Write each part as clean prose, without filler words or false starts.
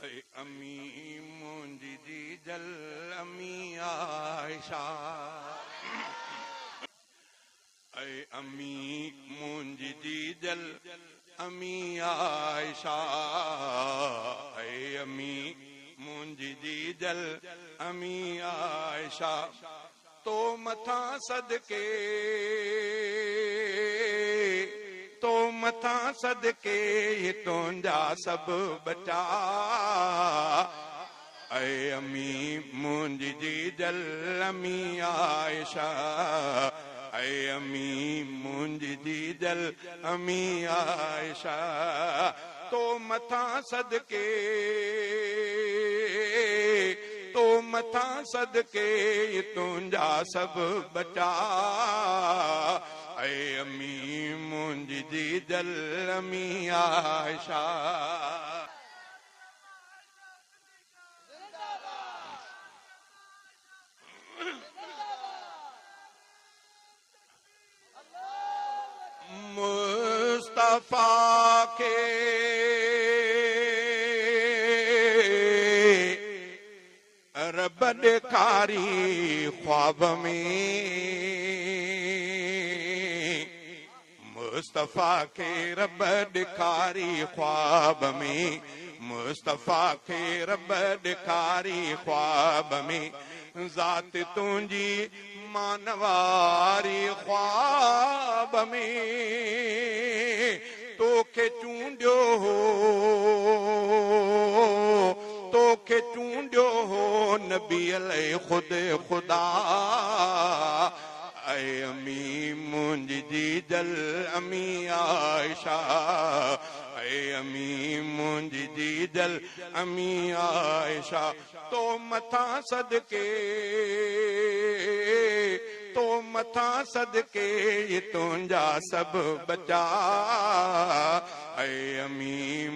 ऐ अम्मी मुंहिंजी जीजल अम्मी आयशा ऐ अम्मी मुंहिंजी जीजल अम्मी आयशा ऐ अम्मी मुंहिंजी जीजल अम्मी आयशा तो मथा सदके तुंहिंजा सभु बचा ऐ अम्मी मुंहिंजी जीजल अम्मी आयशा ऐ अम्मी मुंहिंजी जीजल अम्मी आयशा तो मथा सदके तुंहिंजा सभु बचा ऐ अम्मी मुंहिंजी जीजल अम्मी आयशा मुस्तफा के रब ॾेखारी ख्वाब में मुस्तफा के रब ॾेखारी ख्वाब में मुस्तफा के रब ॾेखारी ख्वाब में ज़ात तुंहिंजी मानवारी ख्वाब में तोखे चूंडियो हो नबी अलैहि खुदा ऐ अम्मी मुंहिंजी जीजल अम्मी आयशा ऐ अम्मी मुंहिंजी जीजल अम्मी आयशा तो मथा सदके तुंहिंजा सभु बचा ऐ अम्मी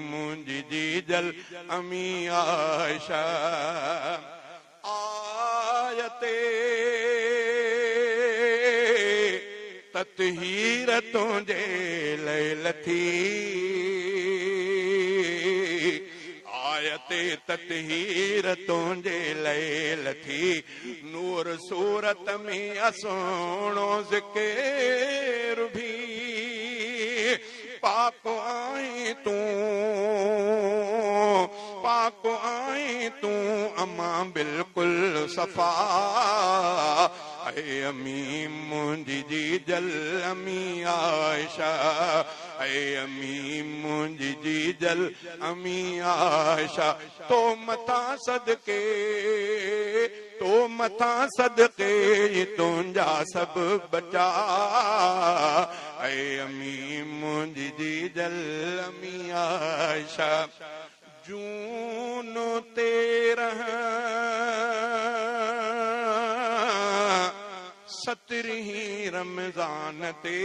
मुंहिंजी जीजल अम्मी आयशा आयते ततहीर तुंहिंजे लैल थी आयते ततहीर तुंहिंजे लैल थी नूर सूरत में असोणो ज़िक्र भी पाक आई तूं अम्मा बिल्कुल सफ़ा ऐ अम्मी मुंहिंजी जीजल अम्मी आयशा ऐ अम्मी मुंहिंजी जीजल अम्मी आयशा तो मथा सदके तुंहिंजा सभु बचा ऐ अम्मी मुंहिंजी जीजल अम्मी आयशा जून 13 17 रमज़ान ते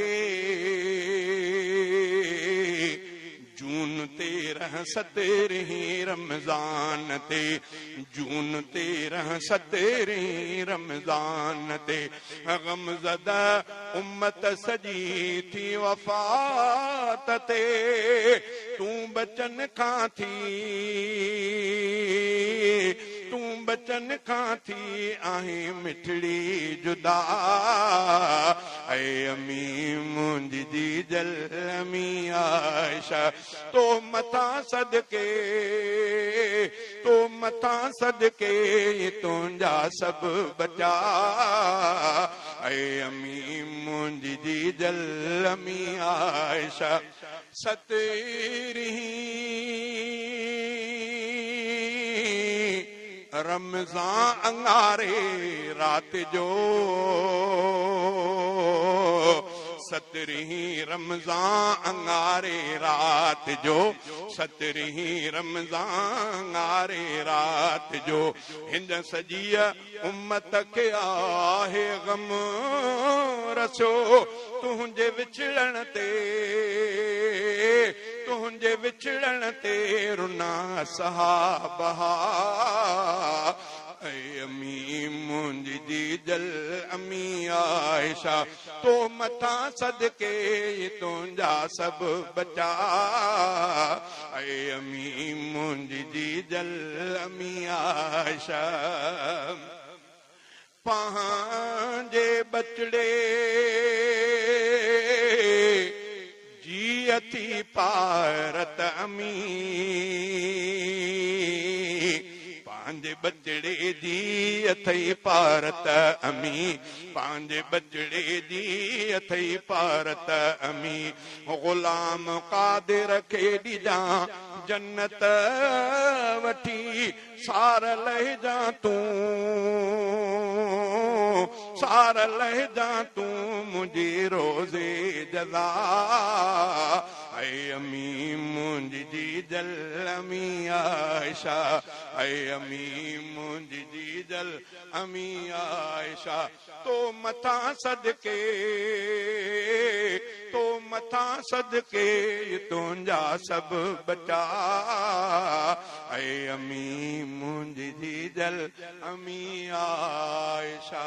जून 13 17 रमज़ान ते जून 13 17 रमज़ान ते गमज़दा उम्मत सजी थी वफ़ात ते तूं बचन खां थी आहीं मिठड़ी जुदा ऐ अम्मी मुंहिंजी जीजल अम्मी आयशा तो मथा सदके तुंहिंजा सभु बचा ऐ अम्मी मुंहिंजी जीजल अम्मी आयशा 17 रमज़ान अंगारे रात जो 17 रमज़ान अंगारे रात जो 17 रमज़ान अंगारे रात जो हिंद सॼी उम्मत खे आहे गम रसो तुंहिंजे विछड़ण ते रुना सहाबा ऐ अमी मुंहिंजी जीजल अमी आयशा तो मथा सदके तुंहिंजा सभु बचा ऐ अमी मुंहिंजी जीजल अमी आयशा पंहिंजे बचड़े जी थी पारत अमी पंहिंजे बचड़े जी अथई पारत अमी पंहिंजे बचड़े जी अथई पारत अमी ग़ुलाम क़ादिर खे ॾिजां जन्नत वठी सार लहिजा तूं सार लहिजा तूं मुंहिंजी रोज़े जज़ा ऐ अमी मुंहिंजी जीजल अमी आयशा ऐ अमी मुंहिंजी जीजल अमी आयशा तो मथा सदके तुंहिंजा सभु बचा ऐ अमी मुंहिंजी जीजल अमी आयशा